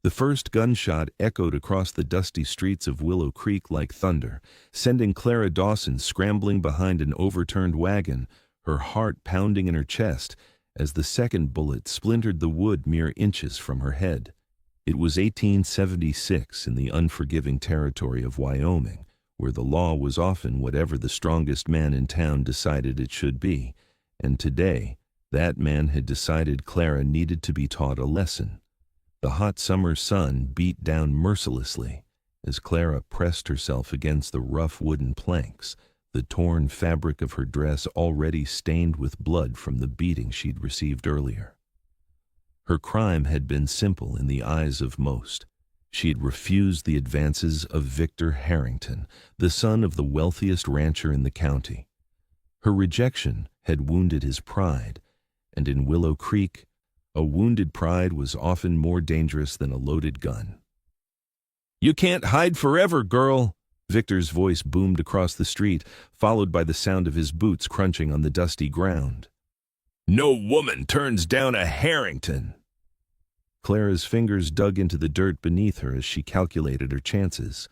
The first gunshot echoed across the dusty streets of Willow Creek like thunder, sending Clara Dawson scrambling behind an overturned wagon, her heart pounding in her chest as the second bullet splintered the wood mere inches from her head. It was 1876 in the unforgiving territory of Wyoming, where the law was often whatever the strongest man in town decided it should be, and today that man had decided Clara needed to be taught a lesson. The hot summer sun beat down mercilessly as Clara pressed herself against the rough wooden planks, the torn fabric of her dress already stained with blood from the beating she'd received earlier. Her crime had been simple in the eyes of most. She had refused the advances of Victor Harrington, the son of the wealthiest rancher in the county. Her rejection had wounded his pride, and in Willow Creek, a wounded pride was often more dangerous than a loaded gun. "You can't hide forever, girl!" Victor's voice boomed across the street, followed by the sound of his boots crunching on the dusty ground. "No woman turns down a Harrington!" Clara's fingers dug into the dirt beneath her as she calculated her chances.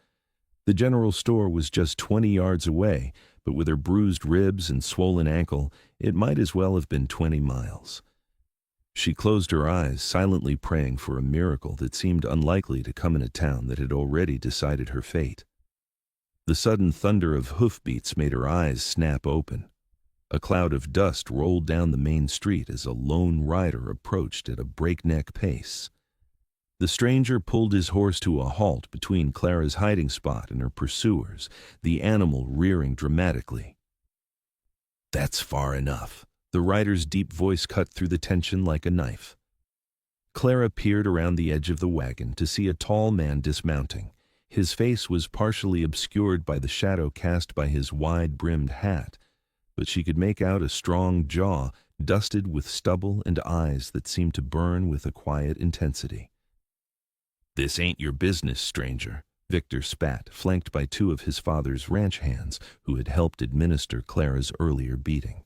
The general store was just 20 yards away, but with her bruised ribs and swollen ankle, it might as well have been 20 miles. She closed her eyes, silently praying for a miracle that seemed unlikely to come in a town that had already decided her fate. The sudden thunder of hoofbeats made her eyes snap open. A cloud of dust rolled down the main street as a lone rider approached at a breakneck pace. The stranger pulled his horse to a halt between Clara's hiding spot and her pursuers, the animal rearing dramatically. "That's far enough." The rider's deep voice cut through the tension like a knife. Clara peered around the edge of the wagon to see a tall man dismounting. His face was partially obscured by the shadow cast by his wide-brimmed hat, but she could make out a strong jaw dusted with stubble and eyes that seemed to burn with a quiet intensity. "This ain't your business, stranger," Victor spat, flanked by two of his father's ranch hands who had helped administer Clara's earlier beating.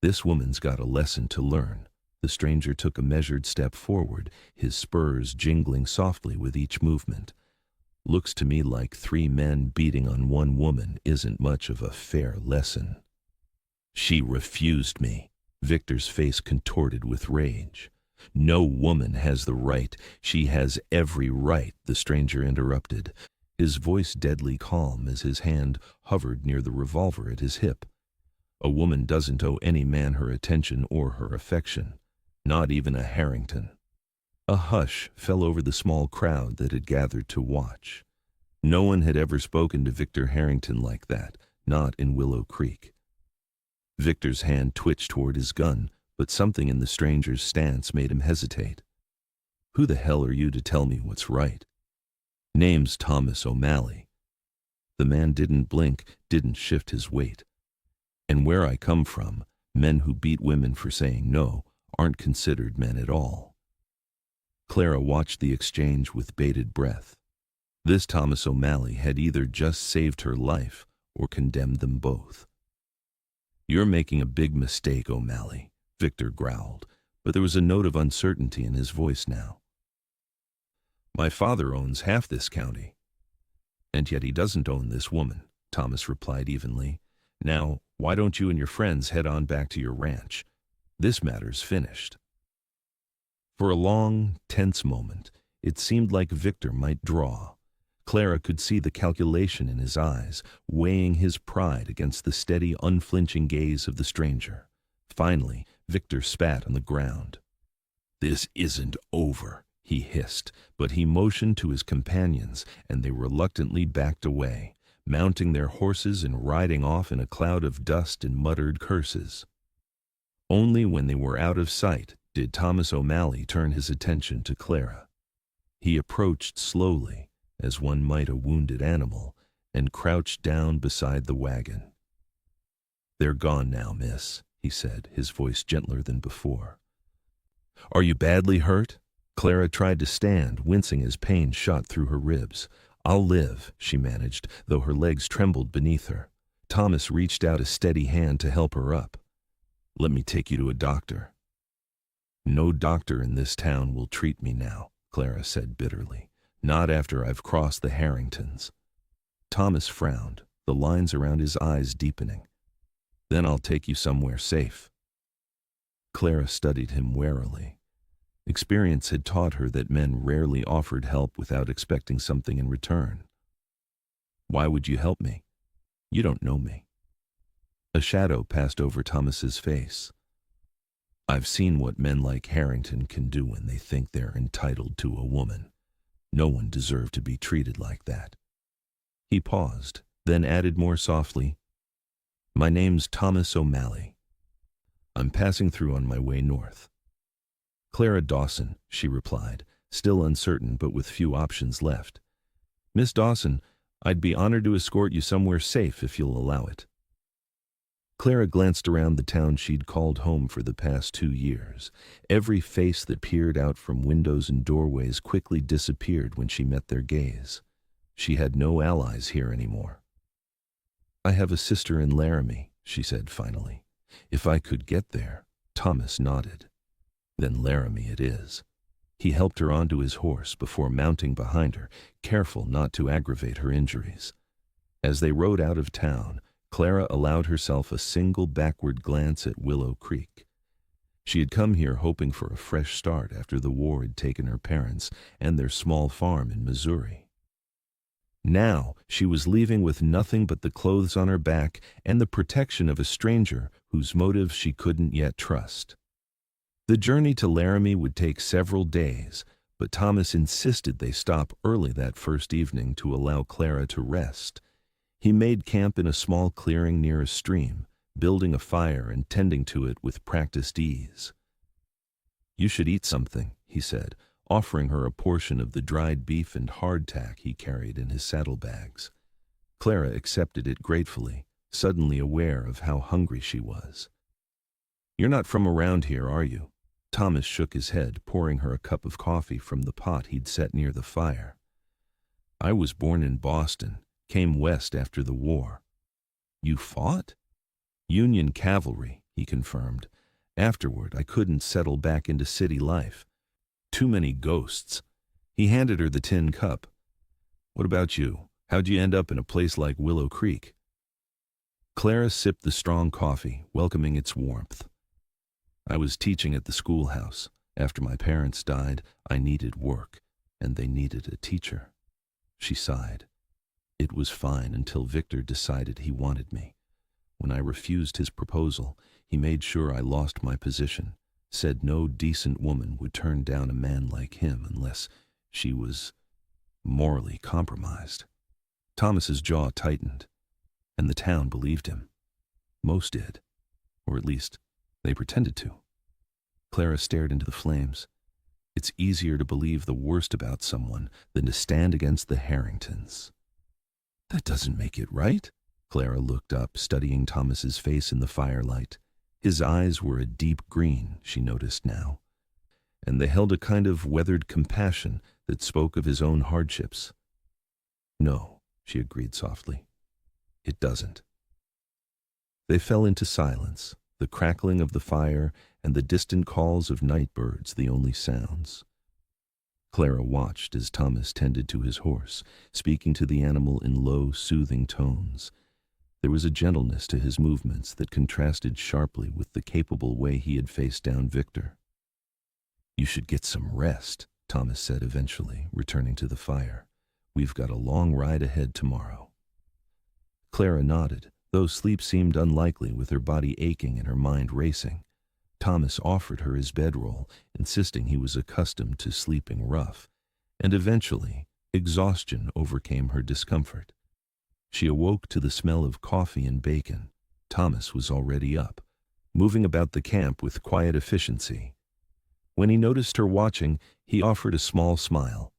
"This woman's got a lesson to learn." The stranger took a measured step forward, his spurs jingling softly with each movement. "Looks to me like 3 men beating on 1 woman isn't much of a fair lesson." "She refused me." Victor's face contorted with rage. "No woman has the right. She has every right," the stranger interrupted, his voice deadly calm as his hand hovered near the revolver at his hip. "A woman doesn't owe any man her attention or her affection, not even a Harrington." A hush fell over the small crowd that had gathered to watch. No one had ever spoken to Victor Harrington like that, not in Willow Creek. Victor's hand twitched toward his gun, but something in the stranger's stance made him hesitate. "Who the hell are you to tell me what's right?" "Name's Thomas O'Malley." The man didn't blink, didn't shift his weight. "And where I come from, men who beat women for saying no aren't considered men at all." Clara watched the exchange with bated breath. This Thomas O'Malley had either just saved her life or condemned them both. "You're making a big mistake, O'Malley," Victor growled, but there was a note of uncertainty in his voice now. "My father owns half this county." "And yet he doesn't own this woman," Thomas replied evenly. "Now, why don't you and your friends head on back to your ranch? This matter's finished." For a long, tense moment, it seemed like Victor might draw. Clara could see the calculation in his eyes, weighing his pride against the steady, unflinching gaze of the stranger. Finally, Victor spat on the ground. "This isn't over," he hissed, but he motioned to his companions, and they reluctantly backed away, mounting their horses and riding off in a cloud of dust and muttered curses. Only when they were out of sight did Thomas O'Malley turn his attention to Clara. He approached slowly, as one might a wounded animal, and crouched down beside the wagon. "They're gone now, miss," he said, his voice gentler than before. "Are you badly hurt?" Clara tried to stand, wincing as pain shot through her ribs. "I'll live," she managed, though her legs trembled beneath her. Thomas reached out a steady hand to help her up. "Let me take you to a doctor." "No doctor in this town will treat me now," Clara said bitterly. Not after I've crossed the Harringtons. Thomas frowned, the lines around his eyes deepening. Then I'll take you somewhere safe. Clara studied him warily. Experience had taught her that men rarely offered help without expecting something in return. Why would you help me? You don't know me. A shadow passed over Thomas's face. I've seen what men like Harrington can do when they think they're entitled to a woman. No one deserved to be treated like that. He paused, then added more softly, My name's Thomas O'Malley. I'm passing through on my way north. Clara Dawson, she replied, still uncertain but with few options left. Miss Dawson, I'd be honored to escort you somewhere safe if you'll allow it. Clara glanced around the town she'd called home for the past 2 years. Every face that peered out from windows and doorways quickly disappeared when she met their gaze. She had no allies here anymore. I have a sister in Laramie, she said finally. If I could get there. Thomas nodded. Then Laramie it is. He helped her onto his horse before mounting behind her, careful not to aggravate her injuries. As they rode out of town, Clara allowed herself a single backward glance at Willow Creek. She had come here hoping for a fresh start after the war had taken her parents and their small farm in Missouri. Now she was leaving with nothing but the clothes on her back and the protection of a stranger whose motives she couldn't yet trust. The journey to Laramie would take several days, but Thomas insisted they stop early that first evening to allow Clara to rest. He made camp in a small clearing near a stream, building a fire and tending to it with practiced ease. You should eat something, he said, offering her a portion of the dried beef and hardtack he carried in his saddlebags. Clara accepted it gratefully, suddenly aware of how hungry she was. You're not from around here, are you? Thomas shook his head, pouring her a cup of coffee from the pot he'd set near the fire. I was born in Boston, came west after the war. You fought? Union cavalry, he confirmed. Afterward, I couldn't settle back into city life. Too many ghosts. He handed her the tin cup. What about you? How'd you end up in a place like Willow Creek? Clara sipped the strong coffee, welcoming its warmth. I was teaching at the schoolhouse. After my parents died, I needed work, and they needed a teacher. She sighed. It was fine until Victor decided he wanted me. When I refused his proposal, he made sure I lost my position, said no decent woman would turn down a man like him unless she was morally compromised. Thomas's jaw tightened, and the town believed him. Most did, or at least they pretended to. Clara stared into the flames. It's easier to believe the worst about someone than to stand against the Harringtons. That doesn't make it right. Clara looked up, studying Thomas's face in the firelight. His eyes were a deep green, she noticed now, and they held a kind of weathered compassion that spoke of his own hardships. No, she agreed softly. It doesn't. They fell into silence, the crackling of the fire and the distant calls of night birds the only sounds. Clara watched as Thomas tended to his horse, speaking to the animal in low, soothing tones. There was a gentleness to his movements that contrasted sharply with the capable way he had faced down Victor. You should get some rest, Thomas said eventually, returning to the fire. We've got a long ride ahead tomorrow. Clara nodded, though sleep seemed unlikely with her body aching and her mind racing. Thomas offered her his bedroll, insisting he was accustomed to sleeping rough, and eventually exhaustion overcame her discomfort. She awoke to the smell of coffee and bacon. Thomas was already up, moving about the camp with quiet efficiency. When he noticed her watching, he offered a small smile.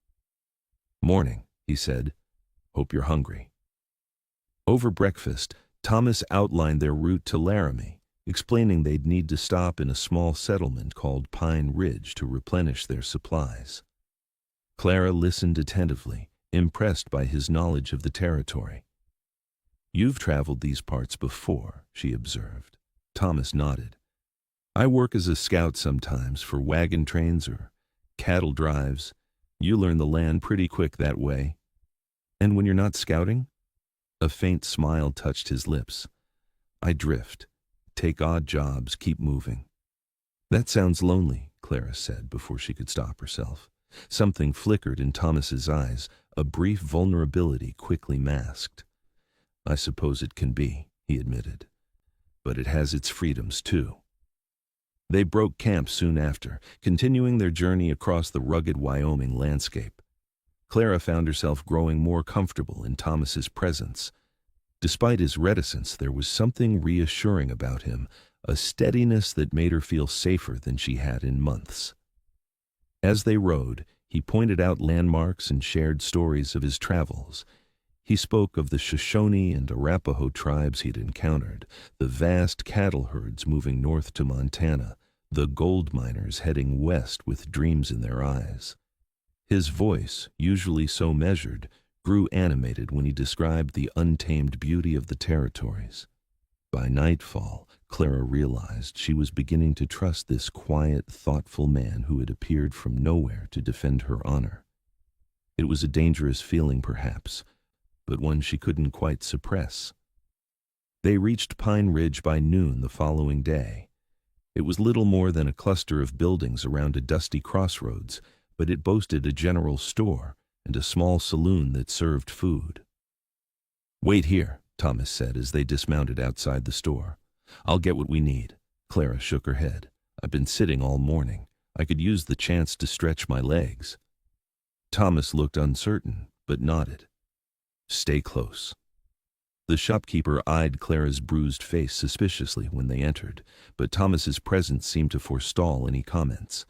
Morning, he said. Hope you're hungry. Over breakfast, Thomas outlined their route to Laramie, explaining they'd need to stop in a small settlement called Pine Ridge to replenish their supplies. Clara listened attentively, impressed by his knowledge of the territory. You've traveled these parts before, she observed. Thomas nodded. I work as a scout sometimes for wagon trains or cattle drives. You learn the land pretty quick that way. And when you're not scouting? A faint smile touched his lips. I drift. Take odd jobs, keep moving. That sounds lonely, Clara said before she could stop herself. Something flickered in Thomas's eyes, a brief vulnerability quickly masked. I suppose it can be, he admitted. But it has its freedoms too. They broke camp soon after, continuing their journey across the rugged Wyoming landscape. Clara found herself growing more comfortable in Thomas's presence. Despite his reticence, there was something reassuring about him, a steadiness that made her feel safer than she had in months. As they rode, he pointed out landmarks and shared stories of his travels. He spoke of the Shoshone and Arapaho tribes he'd encountered, the vast cattle herds moving north to Montana, the gold miners heading west with dreams in their eyes. His voice, usually so measured, grew animated when he described the untamed beauty of the territories. By nightfall, Clara realized she was beginning to trust this quiet, thoughtful man who had appeared from nowhere to defend her honor. It was a dangerous feeling, perhaps, but one she couldn't quite suppress. They reached Pine Ridge by noon the following day. It was little more than a cluster of buildings around a dusty crossroads, but it boasted a general store and a small saloon that served food. "Wait here," Thomas said as they dismounted outside the store. "I'll get what we need." Clara shook her head. "I've been sitting all morning. I could use the chance to stretch my legs." Thomas looked uncertain, but nodded. "Stay close." The shopkeeper eyed Clara's bruised face suspiciously when they entered, but Thomas's presence seemed to forestall any comments.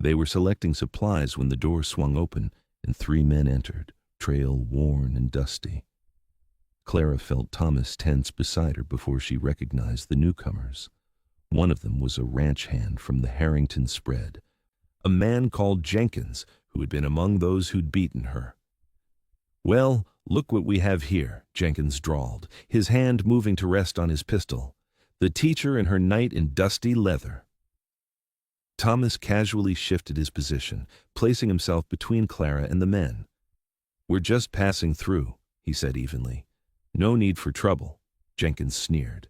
They were selecting supplies when the door swung open and 3 men entered, trail worn and dusty. Clara felt Thomas tense beside her before she recognized the newcomers. One of them was a ranch hand from the Harrington spread, a man called Jenkins, who had been among those who'd beaten her. "Well, look what we have here," Jenkins drawled, his hand moving to rest on his pistol. "The teacher and her knight in dusty leather." Thomas casually shifted his position, placing himself between Clara and the men. "We're just passing through," he said evenly. "No need for trouble," Jenkins sneered.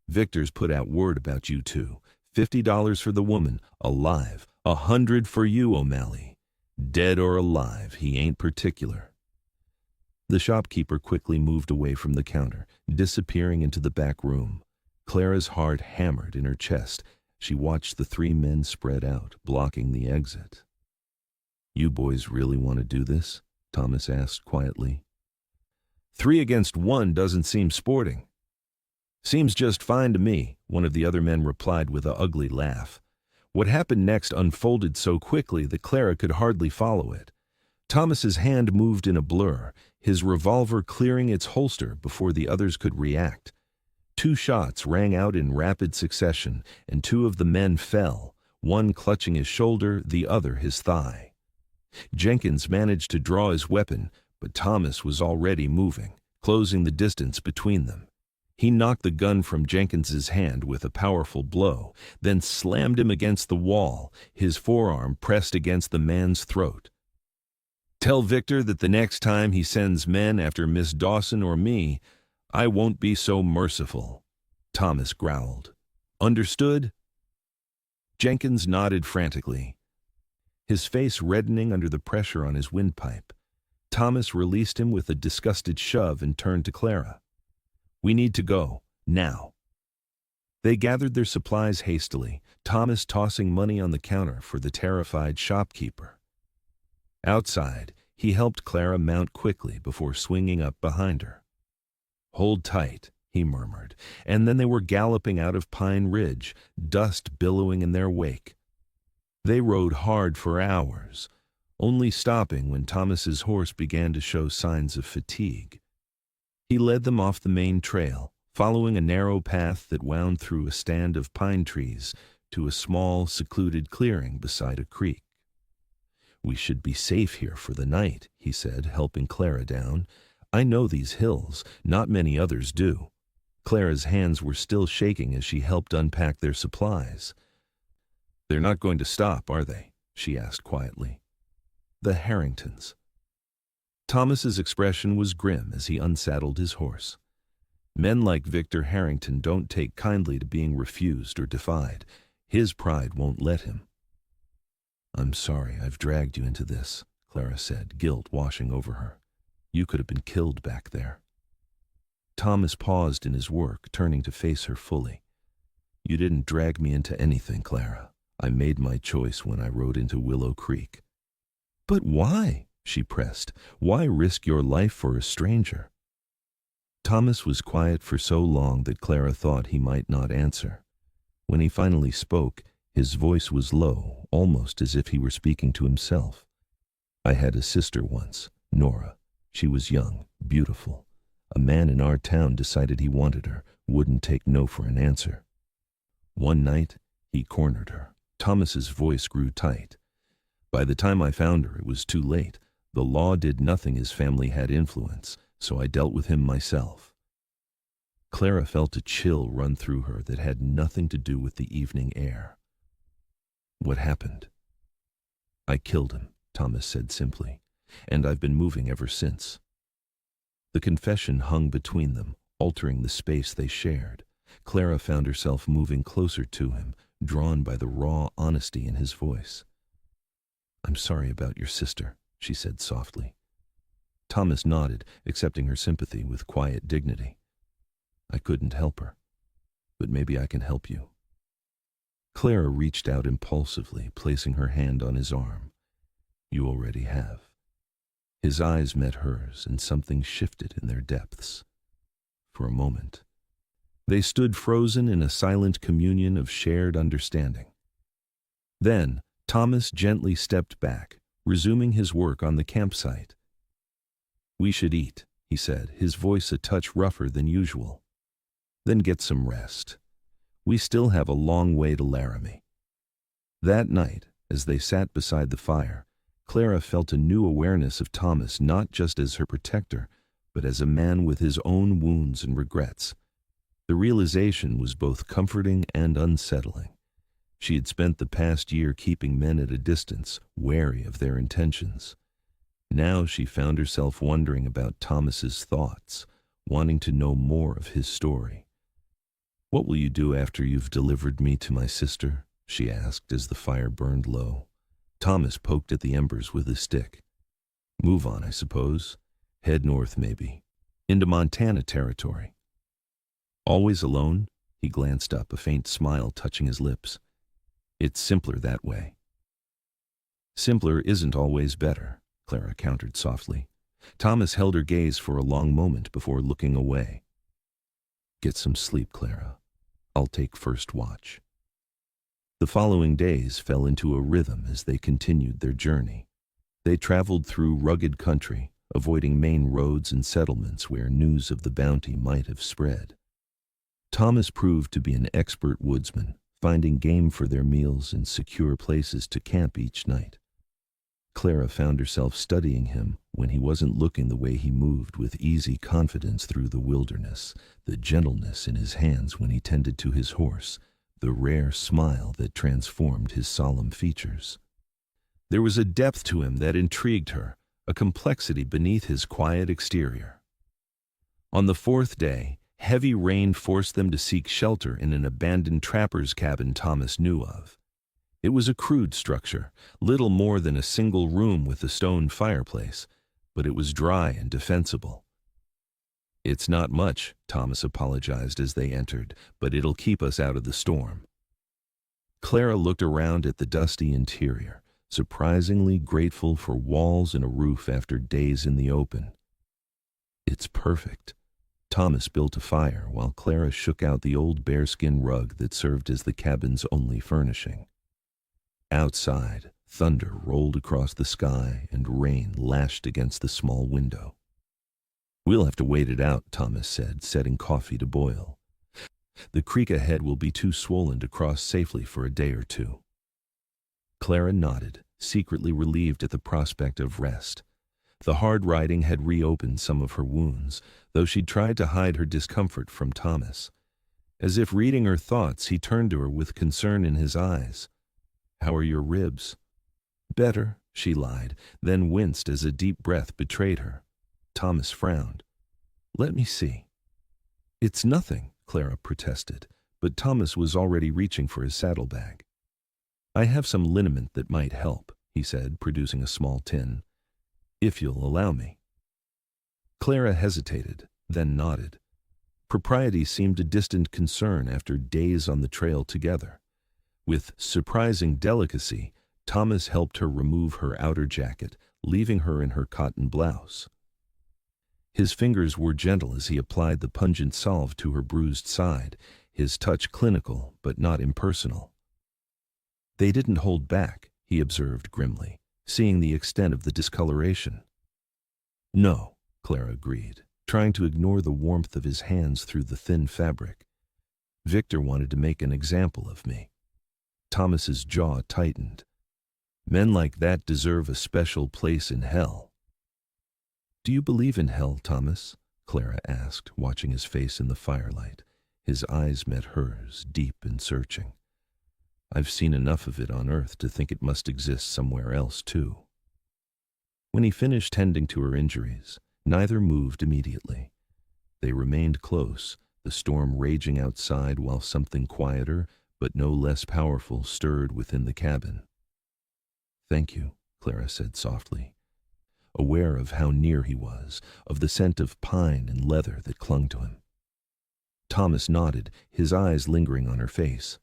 "Victor's put out word about you two. $50 for the woman, alive. 100 for you, O'Malley. Dead or alive, he ain't particular." The shopkeeper quickly moved away from the counter, disappearing into the back room. Clara's heart hammered in her chest. She watched the 3 men spread out, blocking the exit. "You boys really want to do this?" Thomas asked quietly. 3 against 1 doesn't seem sporting." "Seems just fine to me," one of the other men replied with an ugly laugh. What happened next unfolded so quickly that Clara could hardly follow it. Thomas's hand moved in a blur, his revolver clearing its holster before the others could react. 2 shots rang out in rapid succession, and 2 of the men fell, one clutching his shoulder, the other his thigh. Jenkins managed to draw his weapon, but Thomas was already moving, closing the distance between them. He knocked the gun from Jenkins's hand with a powerful blow, then slammed him against the wall, his forearm pressed against the man's throat. "Tell Victor that the next time he sends men after Miss Dawson or me, I won't be so merciful," Thomas growled. "Understood?" Jenkins nodded frantically, his face reddening under the pressure on his windpipe. Thomas released him with a disgusted shove and turned to Clara. "We need to go, now." They gathered their supplies hastily, Thomas tossing money on the counter for the terrified shopkeeper. Outside, he helped Clara mount quickly before swinging up behind her. "Hold tight," he murmured, and then they were galloping out of Pine Ridge, dust billowing in their wake. They rode hard for hours, only stopping when Thomas's horse began to show signs of fatigue. He led them off the main trail, following a narrow path that wound through a stand of pine trees to a small, secluded clearing beside a creek. "We should be safe here for the night," he said, helping Clara down. "I know these hills, not many others do." Clara's hands were still shaking as she helped unpack their supplies. "They're not going to stop, are they?" she asked quietly. The Harringtons. Thomas's expression was grim as he unsaddled his horse. Men like Victor Harrington don't take kindly to being refused or defied. His pride won't let him. "I'm sorry I've dragged you into this," Clara said, guilt washing over her. "You could have been killed back there." Thomas paused in his work, turning to face her fully. "You didn't drag me into anything, Clara. I made my choice when I rode into Willow Creek." "But why?" she pressed. "Why risk your life for a stranger?" Thomas was quiet for so long that Clara thought he might not answer. When he finally spoke, his voice was low, almost as if he were speaking to himself. "I had a sister once, Nora. She was young, beautiful. A man in our town decided he wanted her, wouldn't take no for an answer. One night, he cornered her." Thomas's voice grew tight. "By the time I found her, it was too late. The law did nothing. His family had influence, so I dealt with him myself." Clara felt a chill run through her that had nothing to do with the evening air. "What happened?" "I killed him," Thomas said simply, "and I've been moving ever since." The confession hung between them, altering the space they shared. Clara found herself moving closer to him, drawn by the raw honesty in his voice. "I'm sorry about your sister," she said softly. Thomas nodded, accepting her sympathy with quiet dignity. "I couldn't help her, but maybe I can help you." Clara reached out impulsively, placing her hand on his arm. "You already have." His eyes met hers, and something shifted in their depths. For a moment, they stood frozen in a silent communion of shared understanding. Then, Thomas gently stepped back, resuming his work on the campsite. "We should eat," he said, his voice a touch rougher than usual. "Then get some rest. We still have a long way to Laramie." That night, as they sat beside the fire, Clara felt a new awareness of Thomas, not just as her protector, but as a man with his own wounds and regrets. The realization was both comforting and unsettling. She had spent the past year keeping men at a distance, wary of their intentions. Now she found herself wondering about Thomas's thoughts, wanting to know more of his story. "What will you do after you've delivered me to my sister?" she asked as the fire burned low. Thomas poked at the embers with his stick. "Move on, I suppose. Head north, maybe. Into Montana territory." "Always alone?" He glanced up, a faint smile touching his lips. "It's simpler that way." "Simpler isn't always better," Clara countered softly. Thomas held her gaze for a long moment before looking away. "Get some sleep, Clara. I'll take first watch." The following days fell into a rhythm as they continued their journey. They traveled through rugged country, avoiding main roads and settlements where news of the bounty might have spread. Thomas proved to be an expert woodsman, finding game for their meals and secure places to camp each night. Clara found herself studying him when he wasn't looking, the way he moved with easy confidence through the wilderness, the gentleness in his hands when he tended to his horse, the rare smile that transformed his solemn features. There was a depth to him that intrigued her, a complexity beneath his quiet exterior. On the fourth day, heavy rain forced them to seek shelter in an abandoned trapper's cabin Thomas knew of. It was a crude structure, little more than a single room with a stone fireplace, but it was dry and defensible. "It's not much," Thomas apologized as they entered, "but it'll keep us out of the storm." Clara looked around at the dusty interior, surprisingly grateful for walls and a roof after days in the open. "It's perfect." Thomas built a fire while Clara shook out the old bearskin rug that served as the cabin's only furnishing. Outside, thunder rolled across the sky and rain lashed against the small window. "We'll have to wait it out," Thomas said, setting coffee to boil. "The creek ahead will be too swollen to cross safely for a day or two." Clara nodded, secretly relieved at the prospect of rest. The hard riding had reopened some of her wounds, though she'd tried to hide her discomfort from Thomas. As if reading her thoughts, he turned to her with concern in his eyes. "How are your ribs?" "Better," she lied, then winced as a deep breath betrayed her. Thomas frowned. "Let me see." "It's nothing," Clara protested, but Thomas was already reaching for his saddlebag. "I have some liniment that might help," he said, producing a small tin. "If you'll allow me." Clara hesitated, then nodded. Propriety seemed a distant concern after days on the trail together. With surprising delicacy, Thomas helped her remove her outer jacket, leaving her in her cotton blouse. His fingers were gentle as he applied the pungent salve to her bruised side, his touch clinical but not impersonal. "They didn't hold back," he observed grimly, seeing the extent of the discoloration. "No," Clara agreed, trying to ignore the warmth of his hands through the thin fabric. "Victor wanted to make an example of me." Thomas's jaw tightened. "Men like that deserve a special place in hell." "Do you believe in hell, Thomas?" Clara asked, watching his face in the firelight. His eyes met hers, deep and searching. "I've seen enough of it on earth to think it must exist somewhere else, too." When he finished tending to her injuries, neither moved immediately. They remained close, the storm raging outside while something quieter, but no less powerful, stirred within the cabin. "Thank you," Clara said softly, aware of how near he was, of the scent of pine and leather that clung to him. Thomas nodded, his eyes lingering on her face.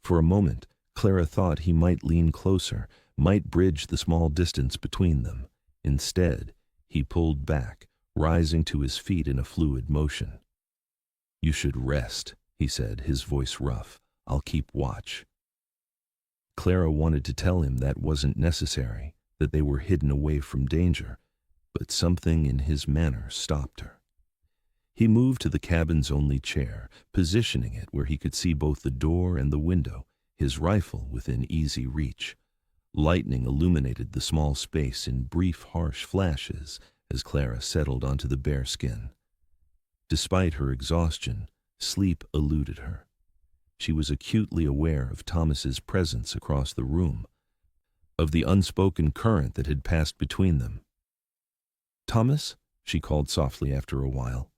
For a moment, Clara thought he might lean closer, might bridge the small distance between them. Instead, he pulled back, rising to his feet in a fluid motion. "You should rest," he said, his voice rough. "I'll keep watch." Clara wanted to tell him that wasn't necessary, that they were hidden away from danger, but something in his manner stopped her. He moved to the cabin's only chair, positioning it where he could see both the door and the window, his rifle within easy reach. Lightning illuminated the small space in brief, harsh flashes as Clara settled onto the bare skin. Despite her exhaustion, sleep eluded her. She was acutely aware of Thomas's presence across the room, of the unspoken current that had passed between them. "Thomas?" she called softly after a while.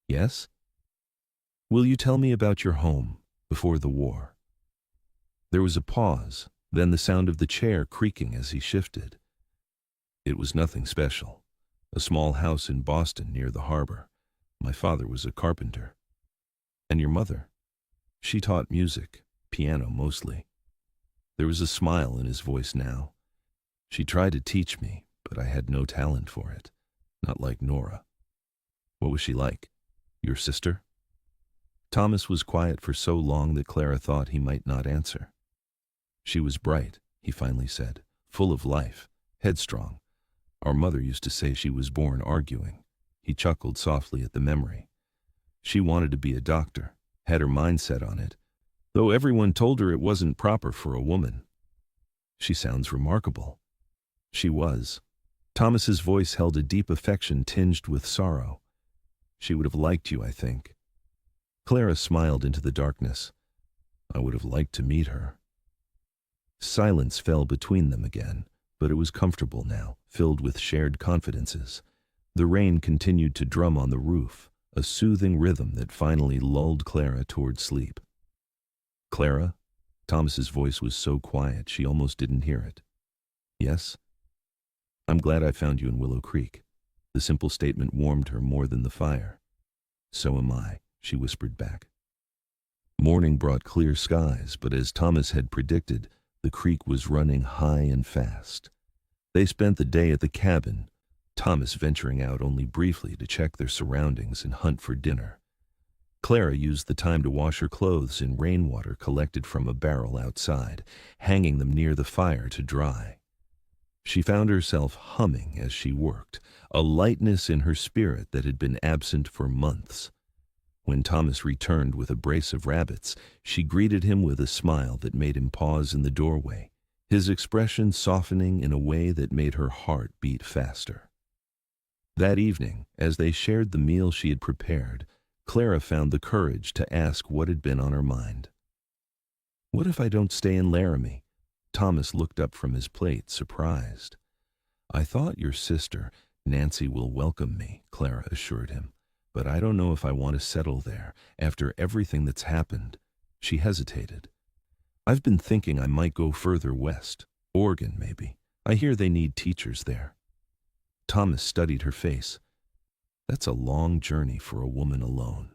"Yes?" "Will you tell me about your home before the war?" There was a pause, then the sound of the chair creaking as he shifted. "It was nothing special. A small house in Boston near the harbor. My father was a carpenter." "And your mother?" "She taught music, piano mostly." There was a smile in his voice now. "She tried to teach me, but I had no talent for it. Not like Nora." "What was she like? Your sister?" Thomas was quiet for so long that Clara thought he might not answer. "She was bright," he finally said, "full of life, headstrong. Our mother used to say she was born arguing." He chuckled softly at the memory. "She wanted to be a doctor, had her mind set on it, though everyone told her it wasn't proper for a woman." "She sounds remarkable." She was. Thomas's voice held a deep affection tinged with sorrow. "She would have liked you, I think." Clara smiled into the darkness. "I would have liked to meet her." Silence fell between them again, but it was comfortable now, filled with shared confidences. The rain continued to drum on the roof, a soothing rhythm that finally lulled Clara toward sleep. "Clara?" Thomas's voice was so quiet she almost didn't hear it. "Yes?" "I'm glad I found you in Willow Creek." The simple statement warmed her more than the fire. "So am I," she whispered back. Morning brought clear skies, but as Thomas had predicted, the creek was running high and fast. They spent the day at the cabin, Thomas venturing out only briefly to check their surroundings and hunt for dinner. Clara used the time to wash her clothes in rainwater collected from a barrel outside, hanging them near the fire to dry. She found herself humming as she worked, a lightness in her spirit that had been absent for months. When Thomas returned with a brace of rabbits, she greeted him with a smile that made him pause in the doorway, his expression softening in a way that made her heart beat faster. That evening, as they shared the meal she had prepared, Clara found the courage to ask what had been on her mind. "What if I don't stay in Laramie?" Thomas looked up from his plate, surprised. "I thought your sister, Nancy, will welcome me," Clara assured him. "But I don't know if I want to settle there, after everything that's happened." She hesitated. "I've been thinking I might go further west. Oregon, maybe. I hear they need teachers there." Thomas studied her face. "That's a long journey for a woman alone."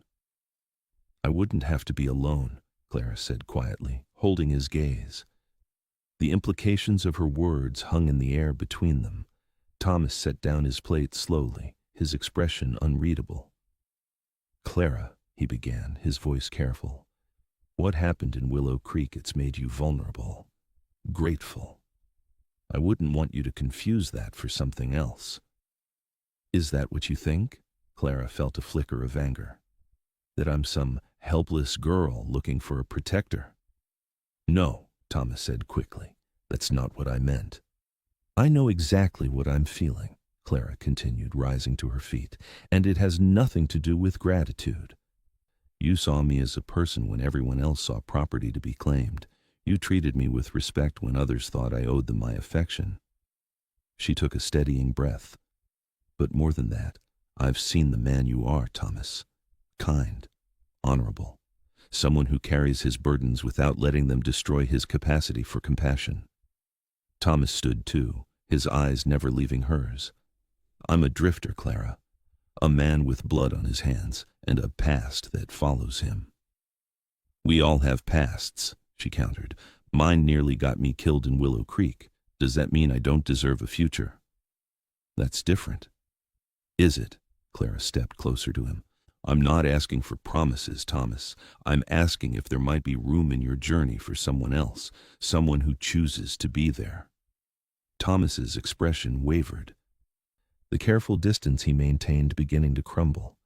"I wouldn't have to be alone," Clara said quietly, holding his gaze. The implications of her words hung in the air between them. Thomas set down his plate slowly, his expression unreadable. "Clara," he began, his voice careful, "what happened in Willow Creek, it's made you vulnerable, grateful. I wouldn't want you to confuse that for something else." "Is that what you think?" Clara felt a flicker of anger. "That I'm some helpless girl looking for a protector?" "No," Thomas said quickly. "That's not what I meant." "I know exactly what I'm feeling," Clara continued, rising to her feet, "and it has nothing to do with gratitude. You saw me as a person when everyone else saw property to be claimed. You treated me with respect when others thought I owed them my affection." She took a steadying breath. "But more than that, I've seen the man you are, Thomas. Kind, honorable, someone who carries his burdens without letting them destroy his capacity for compassion." Thomas stood too, his eyes never leaving hers. "I'm a drifter, Clara. A man with blood on his hands and a past that follows him." "We all have pasts," she countered. "Mine nearly got me killed in Willow Creek. Does that mean I don't deserve a future?" "That's different." "Is it?" Clara stepped closer to him. "I'm not asking for promises, Thomas. I'm asking if there might be room in your journey for someone else, someone who chooses to be there." Thomas's expression wavered, the careful distance he maintained beginning to crumble.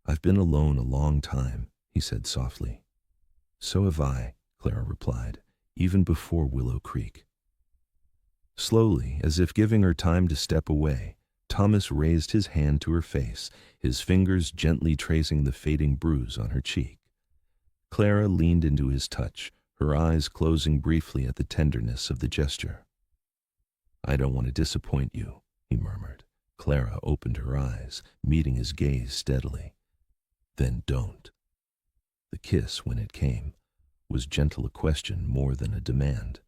"I've been alone a long time," he said softly. "So have I," Clara replied, "even before Willow Creek." Slowly, as if giving her time to step away, Thomas raised his hand to her face, his fingers gently tracing the fading bruise on her cheek. Clara leaned into his touch, her eyes closing briefly at the tenderness of the gesture. "I don't want to disappoint you," he murmured. Clara opened her eyes, meeting his gaze steadily. "Then don't." The kiss, when it came, was gentle a question more than a demand.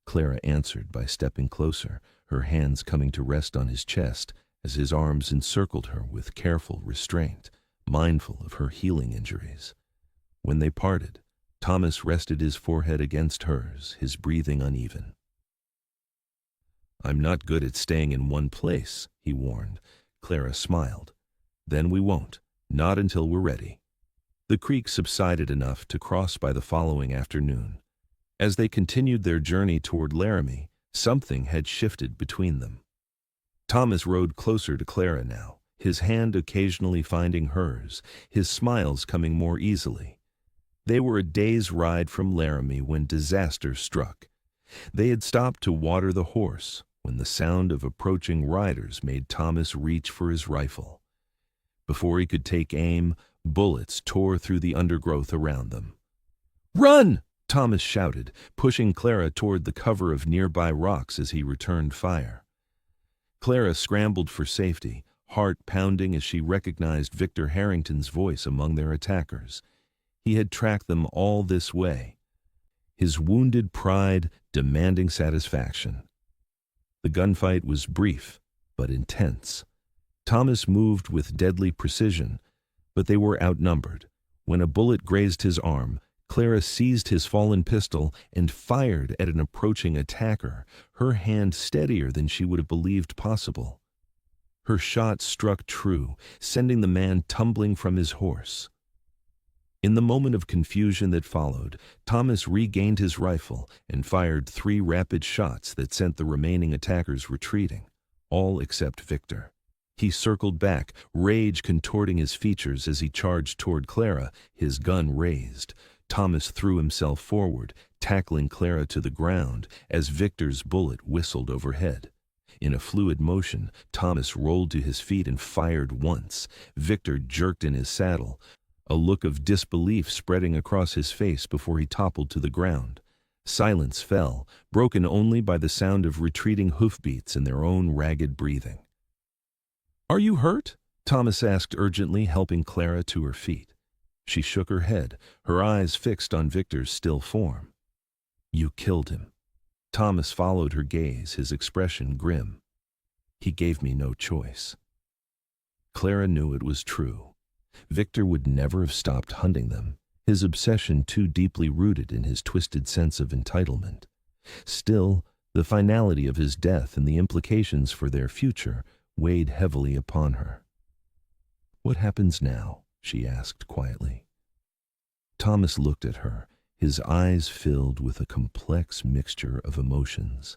Clara answered by stepping closer, her hands coming to rest on his chest as his arms encircled her with careful restraint, mindful of her healing injuries. When they parted, Thomas rested his forehead against hers, his breathing uneven. "I'm not good at staying in one place," he warned. Clara smiled. "Then we won't, not until we're ready." The creek subsided enough to cross by the following afternoon. As they continued their journey toward Laramie, something had shifted between them. Thomas rode closer to Clara now, his hand occasionally finding hers, his smiles coming more easily. They were a day's ride from Laramie when disaster struck. They had stopped to water the horse when the sound of approaching riders made Thomas reach for his rifle. Before he could take aim, bullets tore through the undergrowth around them. "Run!" Thomas shouted, pushing Clara toward the cover of nearby rocks as he returned fire. Clara scrambled for safety, heart pounding as she recognized Victor Harrington's voice among their attackers. He had tracked them all this way, his wounded pride demanding satisfaction. The gunfight was brief, but intense. Thomas moved with deadly precision, but they were outnumbered. When a bullet grazed his arm, Clara seized his fallen pistol and fired at an approaching attacker, her hand steadier than she would have believed possible. Her shot struck true, sending the man tumbling from his horse. In the moment of confusion that followed, Thomas regained his rifle and fired 3 rapid shots that sent the remaining attackers retreating, all except Victor. He circled back, rage contorting his features as he charged toward Clara, his gun raised. Thomas threw himself forward, tackling Clara to the ground as Victor's bullet whistled overhead. In a fluid motion, Thomas rolled to his feet and fired once. Victor jerked in his saddle, a look of disbelief spreading across his face before he toppled to the ground. Silence fell, broken only by the sound of retreating hoofbeats and their own ragged breathing. "Are you hurt?" Thomas asked urgently, helping Clara to her feet. She shook her head, her eyes fixed on Victor's still form. "You killed him." Thomas followed her gaze, his expression grim. "He gave me no choice." Clara knew it was true. Victor would never have stopped hunting them, his obsession too deeply rooted in his twisted sense of entitlement. Still, the finality of his death and the implications for their future weighed heavily upon her. "What happens now?" she asked quietly. Thomas looked at her, his eyes filled with a complex mixture of emotions.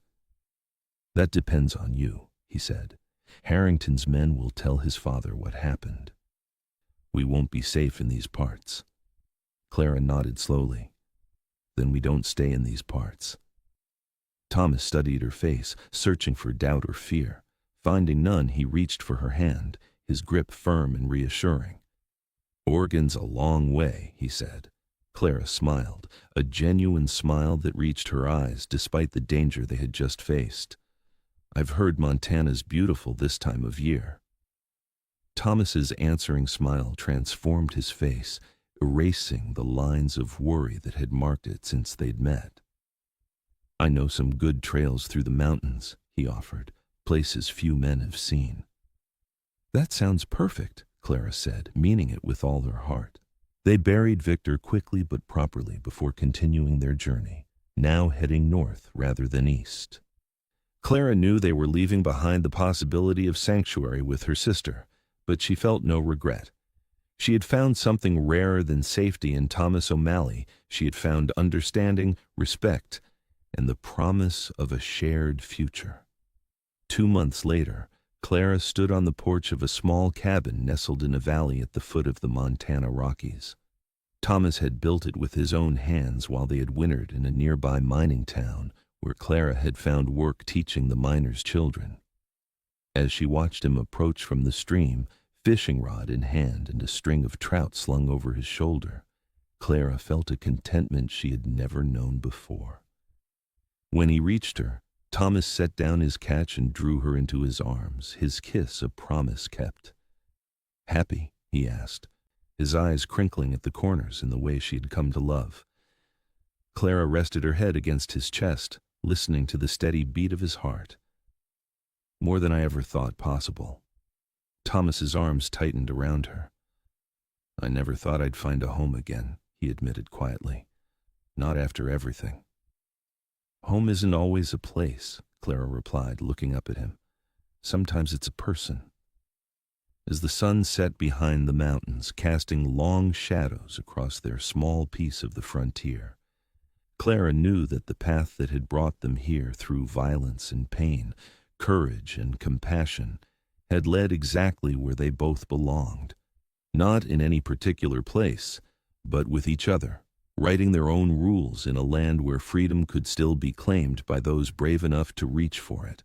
"That depends on you," he said. "Harrington's men will tell his father what happened. We won't be safe in these parts." Clara nodded slowly. "Then we don't stay in these parts." Thomas studied her face, searching for doubt or fear. Finding none, he reached for her hand, his grip firm and reassuring. "Oregon's a long way," he said. Clara smiled, a genuine smile that reached her eyes despite the danger they had just faced. "I've heard Montana's beautiful this time of year." Thomas's answering smile transformed his face, erasing the lines of worry that had marked it since they'd met. "I know some good trails through the mountains," he offered, "places few men have seen." "That sounds perfect," Clara said, meaning it with all her heart. They buried Victor quickly but properly before continuing their journey, now heading north rather than east. Clara knew they were leaving behind the possibility of sanctuary with her sister, but she felt no regret. She had found something rarer than safety in Thomas O'Malley. She had found understanding, respect, and the promise of a shared future. 2 months later, Clara stood on the porch of a small cabin nestled in a valley at the foot of the Montana Rockies. Thomas had built it with his own hands while they had wintered in a nearby mining town where Clara had found work teaching the miners' children. As she watched him approach from the stream, fishing rod in hand and a string of trout slung over his shoulder, Clara felt a contentment she had never known before. When he reached her, Thomas set down his catch and drew her into his arms, his kiss a promise kept. "Happy?" he asked, his eyes crinkling at the corners in the way she had come to love. Clara rested her head against his chest, listening to the steady beat of his heart. "More than I ever thought possible." Thomas's arms tightened around her. "I never thought I'd find a home again," he admitted quietly. "Not after everything." "Home isn't always a place," Clara replied, looking up at him. "Sometimes it's a person." As the sun set behind the mountains, casting long shadows across their small piece of the frontier, Clara knew that the path that had brought them here through violence and pain, courage and compassion, had led exactly where they both belonged, not in any particular place, but with each other, writing their own rules in a land where freedom could still be claimed by those brave enough to reach for it.